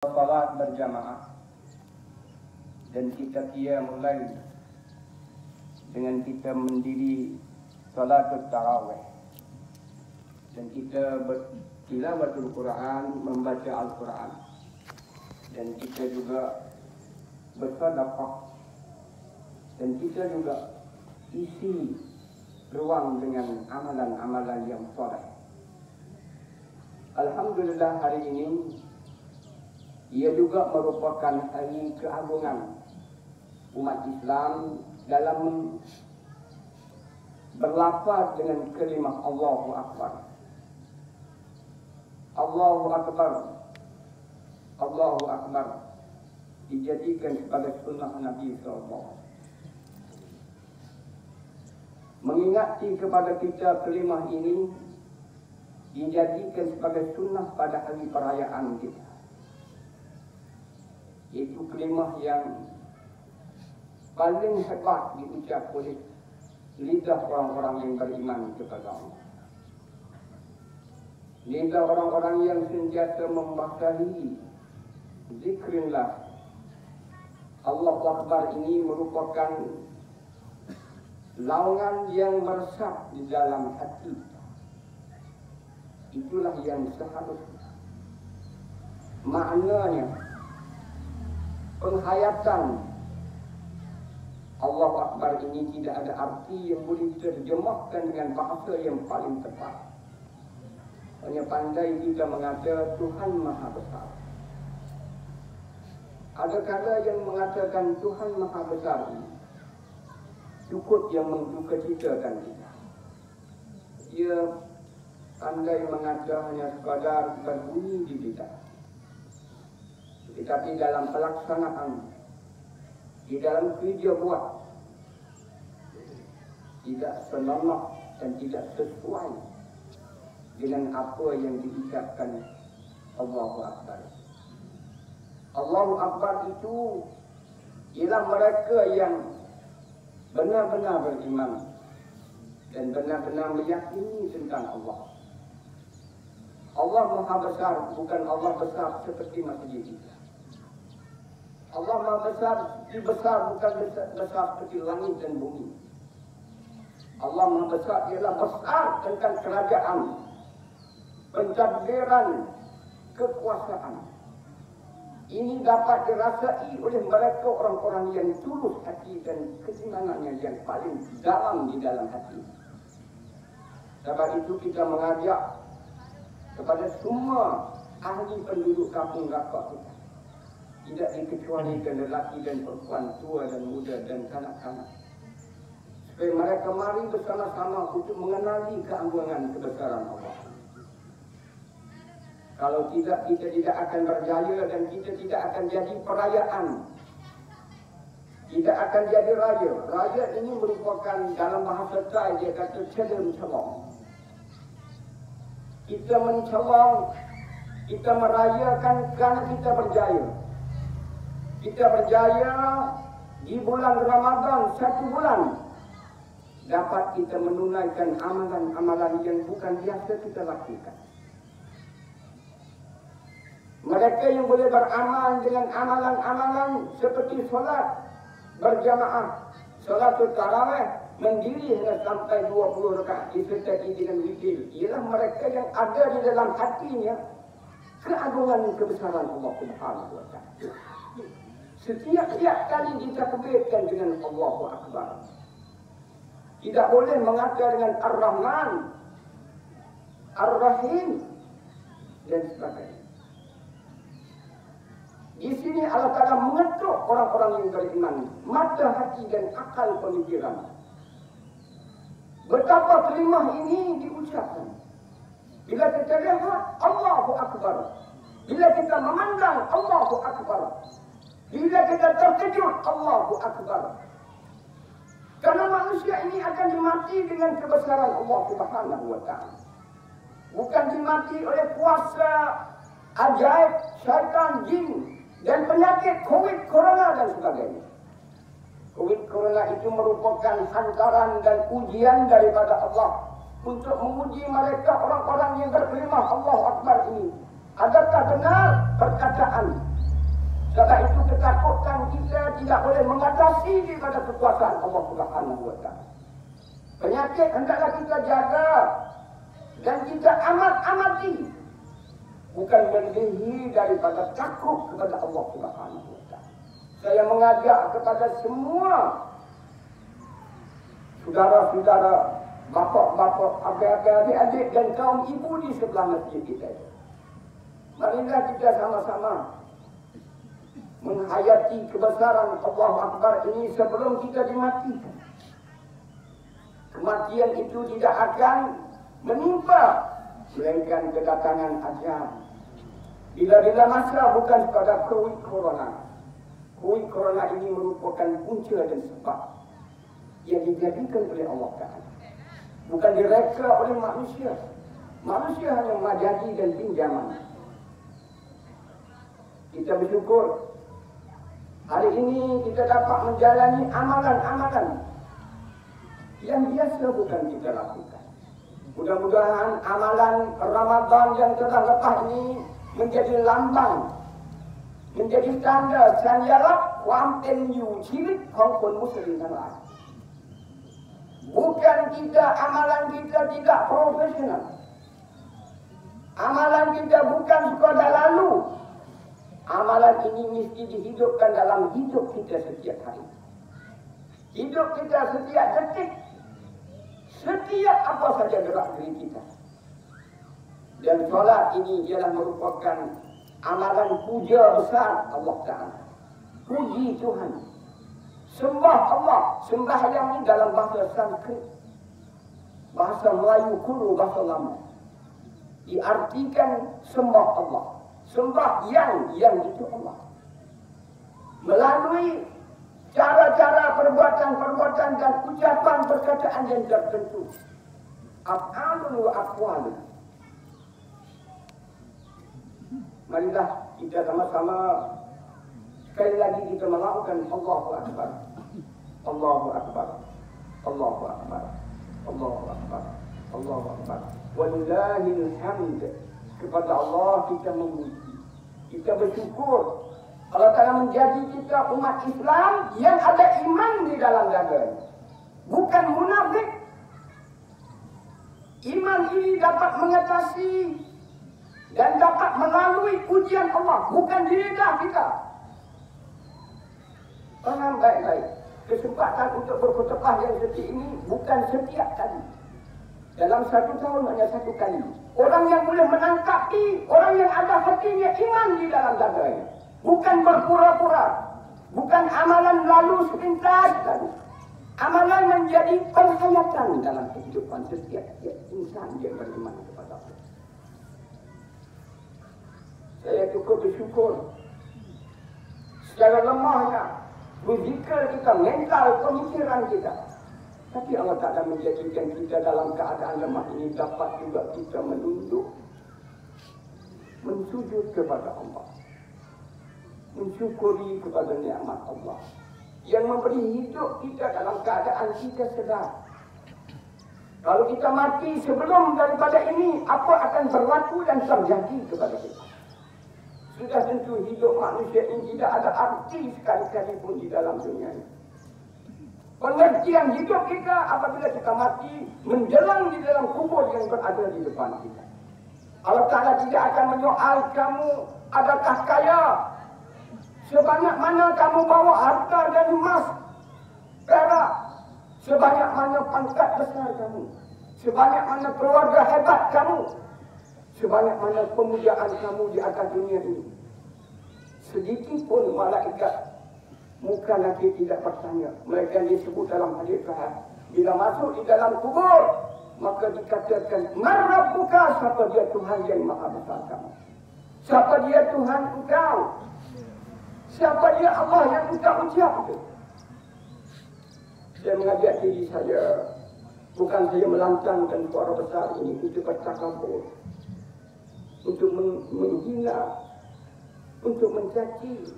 salat berjamaah dan kita mulai dengan kita mendiri salatul tarawih dan kita bertilawatul Quran, membaca Al-Quran, dan kita juga bersedekah, dan kita juga isi ruang dengan amalan-amalan yang soleh. Alhamdulillah, hari ini ia juga merupakan hari keagungan umat Islam dalam berlafaz dengan kalimah Allahu Akbar. Allahu Akbar, Allahu Akbar dijadikan sebagai sunnah Nabi SAW. Mengingati kepada kita kalimah ini dijadikan sebagai sunnah pada hari perayaan kita. Itu kalimah yang paling hebat diucap oleh lidah orang-orang yang beriman kepada Allah. Lidah orang-orang yang sentiasa membasahi zikrillah. Allahu Akbar ini merupakan laungan yang meresap di dalam hati. Itulah yang seharusnya. Maknanya penghayatan Allahu Akbar ini tidak ada arti yang boleh diterjemahkan dengan bahasa yang paling tepat. Hanya pandai kita mengatakan Tuhan Maha Besar. Ada kala yang mengatakan Tuhan Maha Besar ini cukup yang mendukacitakan kita. Ia pandai mengatakan hanya sekadar berbunyi di lidah. Tetapi dalam pelaksanaan, di dalam kerja buat, tidak senonoh dan tidak sesuai dengan apa yang diucapkan Allahu Akbar. Allahu Akbar itu ialah mereka yang benar-benar beriman dan benar-benar meyakini tentang Allah. Allah Maha Besar, bukan Allah besar seperti manusia kita. Allah Maha Besar, bukan besar seperti langit dan bumi. Allah Maha Besar ialah besar tentang kerajaan, pentadbiran, kekuasaan. Ini dapat dirasai oleh mereka orang-orang yang tulus hati dan keimanannya yang paling dalam di dalam hati. Sebab itu kita mengajak kepada semua ahli penduduk kampung rapat kita, tidak dikecualikan lelaki dan perempuan, tua dan muda dan kanak-kanak, supaya mereka mari bersama-sama untuk mengenali keagungan kebesaran Allah. Kalau tidak, kita tidak akan berjaya dan kita tidak akan jadi perayaan. Tidak akan jadi raya. Raya ini merupakan dalam bahasa Thai dia kata celem celong. Kita mencelong, kita merayakan kerana kita berjaya. Kita berjaya di bulan Ramadan, 1 bulan. Dapat kita menunaikan amalan-amalan yang bukan biasa kita lakukan. Mereka yang boleh beramal dengan amalan-amalan seperti solat berjamaah, solatul tarawih, mendiri hingga sampai 20 rakaat disertai dengan zikir, ialah mereka yang ada di dalam hatinya keagungan kebesaran Allah Subhanahu wa Ta'ala. Setiap kali ditakbirkan dengan Allahu Akbar, tidak boleh mengatakan dengan Ar-Rahman, Ar-Rahim dan sebagainya. Di sini Allah Ta'ala mengetuk orang-orang yang beriman, mata hati dan akal pemikiran. Betapa kalimah ini diucapkan. Bila kita lihat Allahu Akbar, bila kita memandang Allahu Akbar, bila kita terkejut Allahu Akbar. Karena manusia ini akan dimati dengan kebesaran Allah Subhanahu wa Ta'ala. Bukan dimati oleh kuasa ajaib, syaitan, jin dan penyakit COVID, corona dan sebagainya. COVID, corona itu merupakan hantaran dan ujian daripada Allah untuk menguji mereka orang-orang yang berkalimah Allahu Akbar ini. Adakah benar perkataan Sebab itu ketakutan kita tidak boleh mengatasi daripada kekuasaan Allah Subhanahu wa Ta'ala. Penyakit hendaklah kita jaga dan kita amati. Bukan melebihi daripada takut kepada Allah Subhanahu wa Ta'ala. Saya mengajak kepada semua saudara-saudara, bapak-bapak, adik-adik dan kaum ibu di sebelah masjid kita. Marilah kita sama-sama menghayati kebesaran Allahu Akbar ini sebelum kita dimatikan. Kematian itu tidak akan menimpa melainkan kedatangan ajal. Bila-bila masa bukan pada COVID corona. COVID corona ini merupakan punca dan sebab yang dijadikan oleh Allah Ta'ala. Bukan direka oleh manusia. Manusia hanya majadi dan pinjaman. Kita bersyukur hari ini kita dapat menjalani amalan-amalan yang biasa bukan kita lakukan. Mudah-mudahan amalan Ramadan yang telah lepas ini menjadi lambang, menjadi tanda สัญลักษณ์ความเป็นอยู่ชีวิตของคนมุสลิมทั้งหลาย Bukan kita, amalan kita tidak profesional. Amalan kita bukan sekadar lalu. Amalan ini mesti dihidupkan dalam hidup kita setiap hari. Hidup kita setiap detik. Setiap apa saja gerak diri kita. Dan solat ini ialah merupakan amalan puja besar Allah Ta'ala. Puji Tuhan. Sembah Allah. Sembahyang ini dalam bahasa Sanskrit. Bahasa Melayu kuno, bahasa lama. Diartikan sembah Allah. Sembah yang itu Allah. Melalui cara-cara perbuatan-perbuatan dan ucapan perkataan yang tertentu. Af'alun wa aqwalun. Marilah kita sama-sama sekali lagi kita melakukan Allahu Akbar. Allahu Akbar. Allahu Akbar. Allahu Akbar. Allahu Akbar. Wallahil hamd. Kepada Allah kita memuji. Kita bersyukur Allah Ta'ala menjadi kita umat Islam yang ada iman di dalam dada. Bukan munafik. Iman ini dapat mengatasi dan dapat melalui ujian Allah. Bukan di lidah kita. Faham baik-baik. Kesempatan untuk berkhutbah yang seperti ini bukan setiap kali. Dalam satu tahun hanya satu kali. Orang yang boleh menangkapi, orang yang ada hatinya iman di dalam dadanya. Bukan berpura-pura. Bukan amalan lalu sepintas lalu. Amalan menjadi penghayatan dalam kehidupan setiap insan yang beriman kepada Allah. Saya cukup bersyukur. Secara lemahnya, fizikal kita, mental, pemikiran kita. Tapi Allah Ta'ala menjadikan kita dalam keadaan lemah ini dapat juga kita menunduk, mensujud kepada Allah, mensyukuri kepada nikmat Allah yang memberi hidup kita dalam keadaan kita sedar. Kalau kita mati sebelum daripada ini, apa akan berlaku dan terjadi kepada kita? Sudah tentu hidup manusia ini tidak ada arti sekali-kali pun di dalam dunia ini. Pengertian hidup kita apabila kita mati menjelang di dalam kubur yang berada di depan kita. Allah Ta'ala tidak akan menyoal kamu adakah kaya, sebanyak mana kamu bawa harta dan emas, perak, sebanyak mana pangkat besar kamu, sebanyak mana keluarga hebat kamu, sebanyak mana pemujaan kamu di atas dunia ini. Sedikit pun malaikat muka lagi tidak bertanya. Mereka disebut dalam hadis sahih. Bila masuk di dalam kubur, maka dikatakan, Man Rabbuka, siapa dia Tuhan yang maha besar kamu? Siapa dia Tuhan engkau? Siapa dia Allah yang engkau ucap itu? Saya mengajak diri saya, bukan saya melantangkan suara besar ini untuk bertakabur, untuk menghina, untuk mencaci,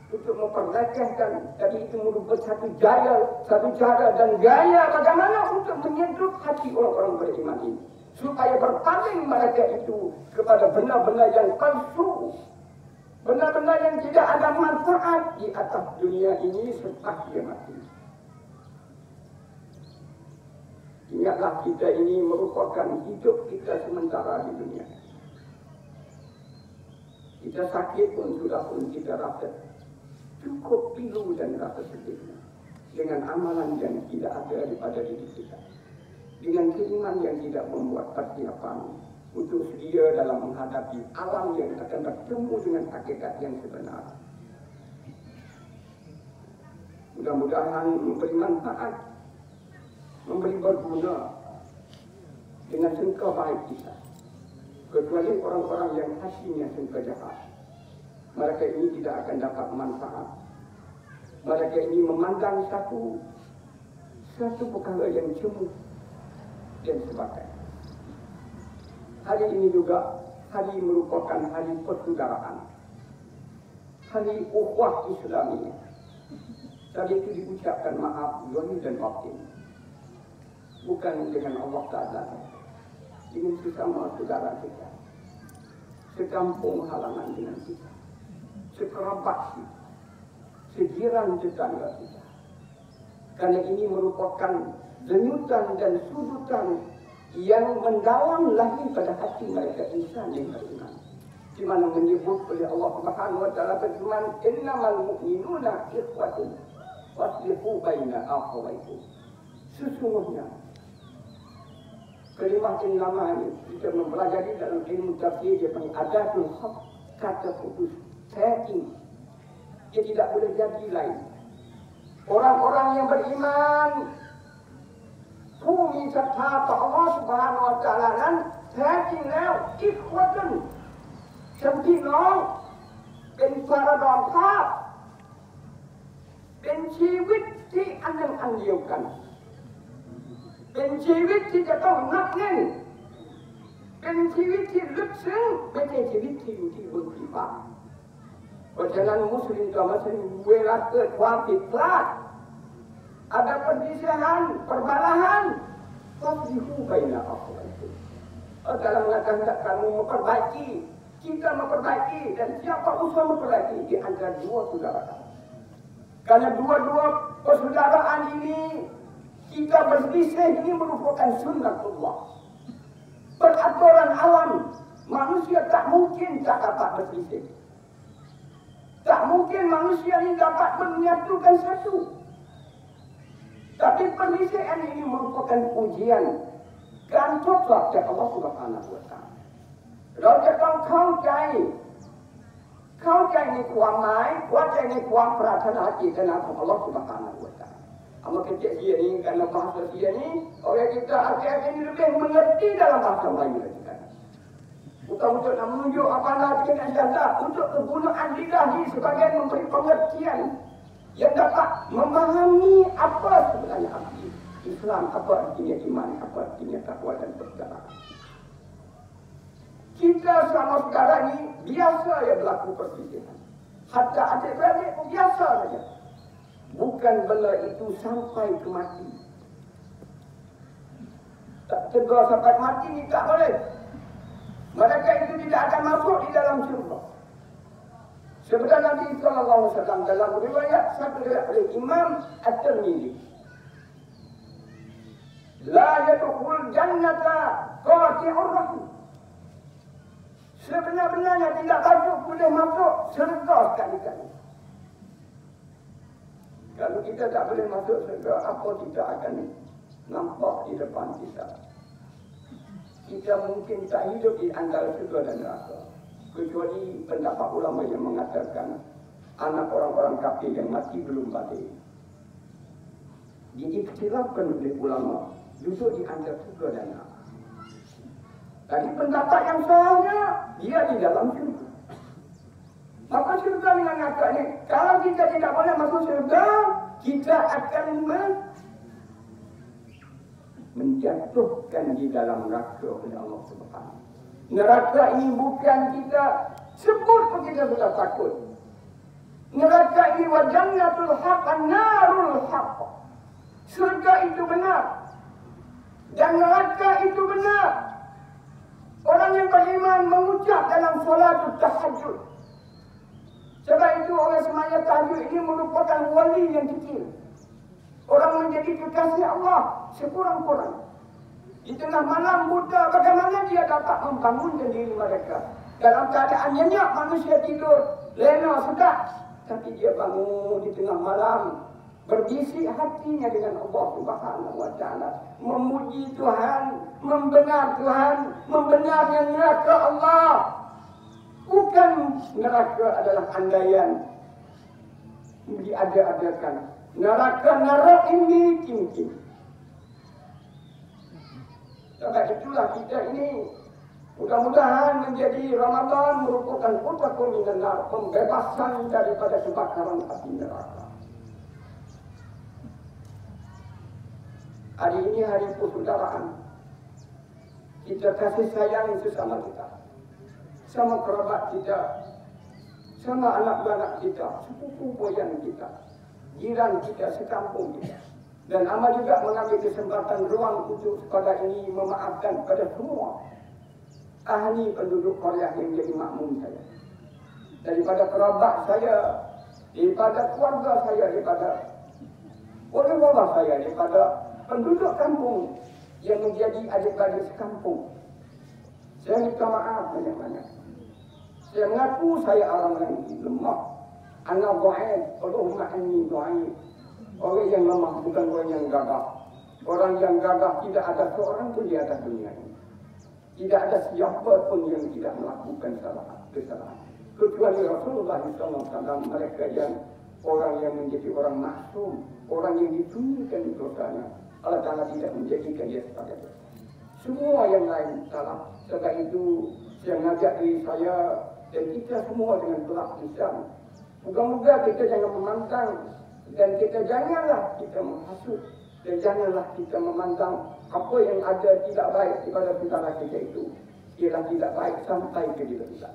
untuk memperlekehkan. Tadi itu merupakan satu cara dan gaya bagaimana untuk menyentuh hati orang-orang beriman ini, supaya berpaling mereka itu kepada benda-benda yang palsu, Benda-benda yang tidak ada manfaat di atas dunia ini selepas dia mati. Ingatlah kita ini merupakan hidup kita sementara di dunia. Kita sakit pun kita rasa cukup pilu dan rasa sedih. Dengan amalan yang tidak ada daripada diri kita. Dengan keimanan yang tidak membuat persiapan untuk sedia dalam menghadapi alam yang akan bertemu dengan hakikat yang sebenar. Mudah-mudahan memberi manfaat, memberi berguna dengan sangka baik kita. Kecuali orang-orang yang hatinya sangka jahat. Mereka ini tidak akan dapat manfaat. Mereka ini memandang satu perkara yang cemu dan sebagainya. Hari ini juga hari merupakan hari persaudaraan, hari ukhuwah Islamiyah. Tadi itu diucapkan maaf zahir dan batin, bukan dengan Allah Taala, dengan sesama saudara kita, sekampung halangan dengan kita, sekerabat kita, sejiran tetangga kita. Karena ini merupakan denyutan dan sudutan yang mendalam lagi pada hati mereka insan yang beriman. Di mana menyebut oleh Allah Subhanahu wa taala firman, "Innamal mu'minuna ikhwatun faslihu baina akhawaykum." Sesungguhnya kalimah innama ini kita mempelajari dalam ilmu tafsir dia panggil adatul haq, kata putus setting. Dia tidak boleh jadi lain. Orang-orang yang berimanผู้มีศรัทธาต่ออัลเลาะห์ซุบฮานะฮูวะตะอาลานั้นแท้จริงแล้วอิควะตุนเป็นพี่น้องเป็นพระดอนภาพเป็นชีวิตที่อันหนึ่งอันเดียวกันเป็นชีวิตที่จะต้องนับแน่นเป็นชีวิตที่ลึกซึ้งไม่ใช่ชีวิตที่อยู่ที่บนผิวฟ้าเพราะฉะนั้นมุสลิมต่อมุสลิมเวลาเกิดความผิดพลาดada perselisihan, perbalahan, faslihu baina akhawaykum. Dalam mengatakan kamu memperbaiki, kita memperbaiki, dan siapa usaha memperbaiki di antara dua saudara kamu. Karena dua-dua persaudaraan ini kita berselisih ini merupakan sunnatullah. Peraturan alam, manusia tak mungkin tak dapat berselisih. Tak mungkin manusia ini dapat menyatukan satu. Tapi perselisihan ini merupakan ujianการทดสอบจากอัลลอฮฺ Subhanahu wa Ta'ala เราจะต้องเข้าใจในความหมายเข้าใจในความปรารถนาเจตนาของอัลลอฮฺ Subhanahu wa Ta'ala. Amal kecil dia ni karena bahasa dia ni orang kita akhir-akhir ini lebih mengerti dalam bahasa Melayu lagi kan. Bukan untuk nak menunjuk apa nak dengan janda, untuk kegunaan lidah ni sebagai memberi pengertian yang dapat memahami apa sebenarnya arti Islam, apa artinya iman, apa artinya takwa dan persaudaraan. Kita sama saudara ini biasa ya berlaku perselisihan. Hatta adik-beradik pun biasa saja. Bukan benda itu sampai ke mati. Tak tegur sampai mati ni tak boleh. Mereka itu tidak akan masuk di dalam syurga. Sebenarnya Nabi sallallahu alaihi wasallam dalam riwayat satu oleh Imam At-Tirmidzi, la yadkhul jannata qati'ur rahim. Sebenarnya tidak boleh masuk syurga sekali-kali. Kalau kita tak boleh masuk syurga, apa kita akan nampak di depan kita? Kita mungkin tak hidup di antara syurga dan neraka. Kecuali pendapat ulama yang mengatakan anak orang-orang kafir yang mati belum balik. Diiktirafkan oleh ulama duduk di antara surga dan neraka. Tadi pendapat yang sahnya dia di dalam syurga. Maka syurga dengan neraka ini, kalau kita tidak boleh masuk syurga, kita akan menjatuhkan di dalam neraka oleh Allah Subhanahu. Neraka ini bukan kita sebut pun kita sudah takut. Neraka ini wa jannatul haqq an-narul haqq. Surga itu benar dan neraka itu benar. Orang yang beriman mengucap dalam solat tahajud, Sebab itu orang semaya tahajud ini merupakan wali yang kecil. Orang menjadi kekasih Allah sekurang-kurang. Di tengah malam buta, bagaimana dia dapat membangunkan diri mereka? Dalam keadaan nyenyak manusia tidur, lena sedap. Tapi dia bangun di tengah malam, berbisik hatinya dengan Allah Subhanahu wa Ta'ala, memuji Tuhan, membenar Tuhan, membenarnya neraka Allah. Bukan neraka adalah andaian diada-adakan. Neraka ini cincin. Sebab itulah kita ini mudah-mudahan menjadi Ramadan merupakan utaqun minan nar, pembebasan daripada kebakaran api neraka. Hari ini hari persaudaraan. Kita kasih sayang sesama kita, sama kerabat kita, sama anak-anak kita, sepupu boyan kita, jiran kita, sekampung kita. Dan amal juga mengambil kesempatan ruang untuk pada ini memaafkan kepada semua ahli penduduk Korea yang jadi makmum saya. Daripada kerabat saya, daripada keluarga saya, daripada orang-orang saya, daripada penduduk kampung yang menjadi adik-adik sekampung. Saya minta maaf banyak-banyak. Saya mengaku saya orang yang lemah. Ana dhaif, Allahumma inni dhaif. Orang yang lemah bukan orang yang gagah. Orang yang gagah tidak ada seorang pun di atas dunia ini. Tidak ada siapa pun yang tidak melakukan kesalahan. Kecuali Rasulullah SAW, mereka yang orang yang menjadi orang maksum, orang yang ditunjukkan dosanya. Allah Ta'ala tidak menjadikan dia sebagai dosa. Semua yang lain salah. Sebab itu saya mengajak diri saya dan kita semua dengan gelap lisan. Moga-moga kita jangan memandang dan kita janganlah kita menghasut dan janganlah kita memandang apa yang ada tidak baik kepada saudara kita itu. Ialah tidak baik sampai ke diri kita.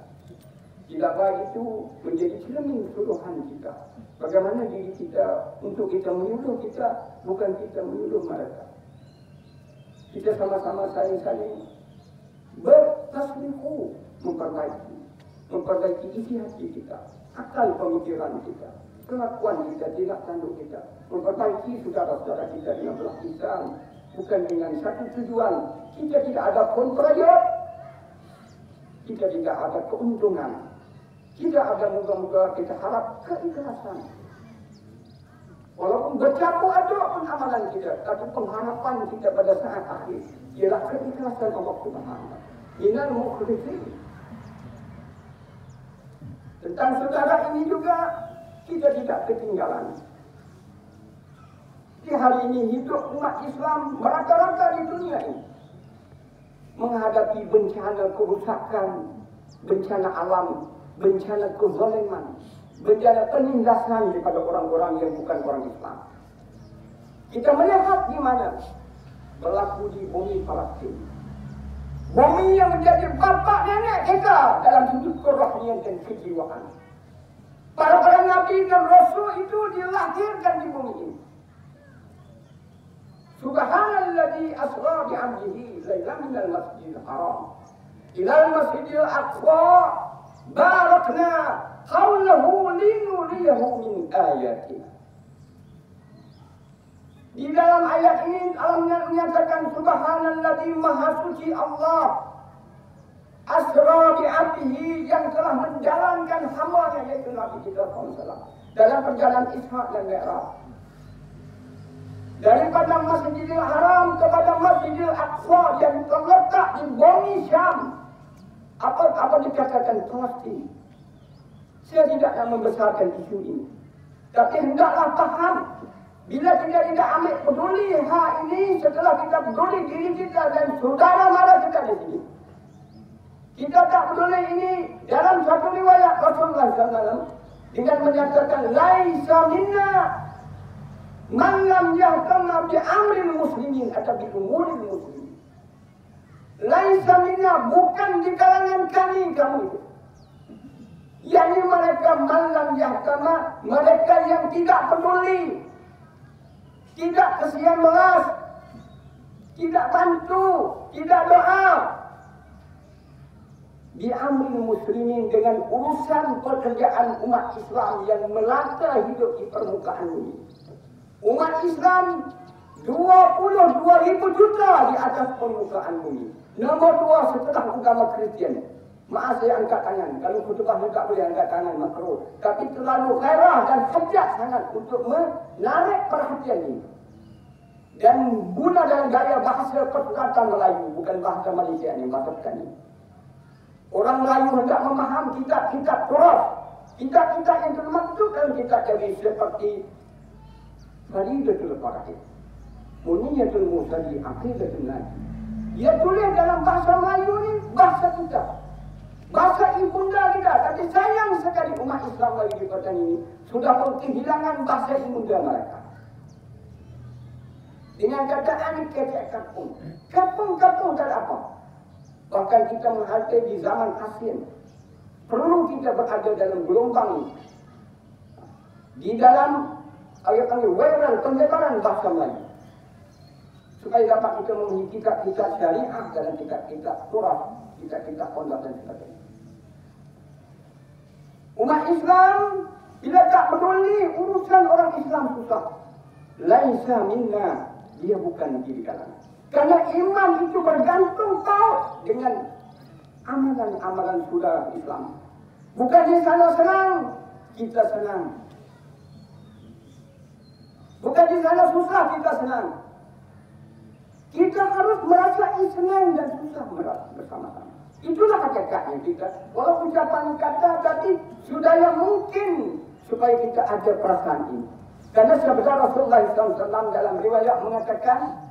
Tidak baik itu menjadi cermin suruhan kita. Bagaimana diri kita untuk kita menyuruh kita, bukan kita menyuruh mereka. Kita sama-sama saling-saling bertaslihu, memperbaiki isi hati kita, akal pemikiran kita, kelakuan kita, tindak tanduk kita, memperbaiki saudara-saudara kita dengan belah lisan, bukan dengan satu tujuan. Kita tidak ada kontraya, kita tidak ada keuntungan. Kita ada moga-moga kita harap keikhlasan. Walaupun bercampur aduk pun amalan kita, tapi pengharapan kita pada saat akhir ialah keikhlasan Allah Subhanahu. Minal mukhlisin. Tentang saudara ini juga kita tidak ketinggalan. Di hari ini hidup umat Islam merata-rata di dunia ini menghadapi bencana kerusakan, bencana alam, bencana kezaliman, bencana penindasan daripada orang-orang yang bukan orang Islam. Kita melihat di mana berlaku di bumi Palestin. Bumi yang menjadi bapak nenek kita dalam sudut kerohanian dan kejiwaan. Para nabi dan rasul itu dilahirkan di bumi ini. Subhanalladzi asra bi 'abdihi lailan minal masjidil haram ilal masjidil aqsa barakna haulahu linuriyahu min ayatina. Di dalam ayat ini Allah menyatakan subhanalladzi maha suci Allah asra bi 'abdihi yang telah menjalankan hamba-Nya yaitu Nabi kita SAW dalam perjalanan Isra dan Mi'raj. Daripada Masjidil Haram kepada Masjidil Aqsa yang terletak di bumi Syam. Apa dikatakan Palestin. Saya tidak nak membesarkan isu ini. Tapi hendaklah paham. Bila kita tidak ambil peduli hal ini, setelah kita peduli diri kita dan saudara mara kita di sini. Kita tak peduli ini dalam satu riwayat Rasulullah SAW dengan menyatakan laisa minna man lam yahtamma bi amril muslimin atau bi umuril muslimin. Laisa minna, bukan di kalangan kami kamu itu. Yakni mereka man lam yahtamma, mereka yang tidak peduli, tidak kesian belas, tidak bantu, tidak doa. Diambil muslimin dengan urusan pekerjaan umat Islam yang melata hidup di permukaan bumi. Umat Islam 22,000 juta di atas permukaan bumi. Nombor 2 setelah agama Kristian. Maaf saya angkat tangan. Kalau khutbah tak boleh angkat tangan makruh. Tapi terlalu gairah dan hajat sangat untuk menarik perhatian ini. Dan guna dalam gaya bahasa perkataan Melayu, bukan bahasa Malaysia ini, bahasa Petani. Orang Melayu hendak memaham kitab-kitab Torah, kitab-kitab yang termaktub dalam kitab Taurat seperti Faridatul Faraid, Muniyatul Musali, Aqidatul Nabi. Dia tulis dalam bahasa Melayu ni, bahasa kita, bahasa ibunda kita. Tapi sayang sekali umat Islam Melayu di kota ini sudah kehilangan bahasa ibunda mereka. Dengan kataan kecek kampung, kampung-kampung tak ada apa. Bahkan kita menghadap di zaman ASEAN. Perlu kita berada dalam gelombang di dalam wewenang penyebaran bahasa Melayu. Supaya dapat kita memiliki kitab-kitab syariah dalam kitab-kitab Torah, kitab-kitab pondok dan sebagainya. Umat Islam bila tak peduli urusan orang Islam susah. Laisa minna, dia bukan di kalangan. Karena iman itu bergantung tahu dengan amalan-amalan saudara Islam. Bukan di sana senang, kita senang. Bukan di sana susah, kita senang. Kita harus merasai senang dan susah bersama-sama. Itulah hakikatnya kita. Walau ucapan kata, tapi sudah yang mungkin supaya kita ada perasaan ini. Karena sabda Rasulullah SAW dalam riwayat mengatakan,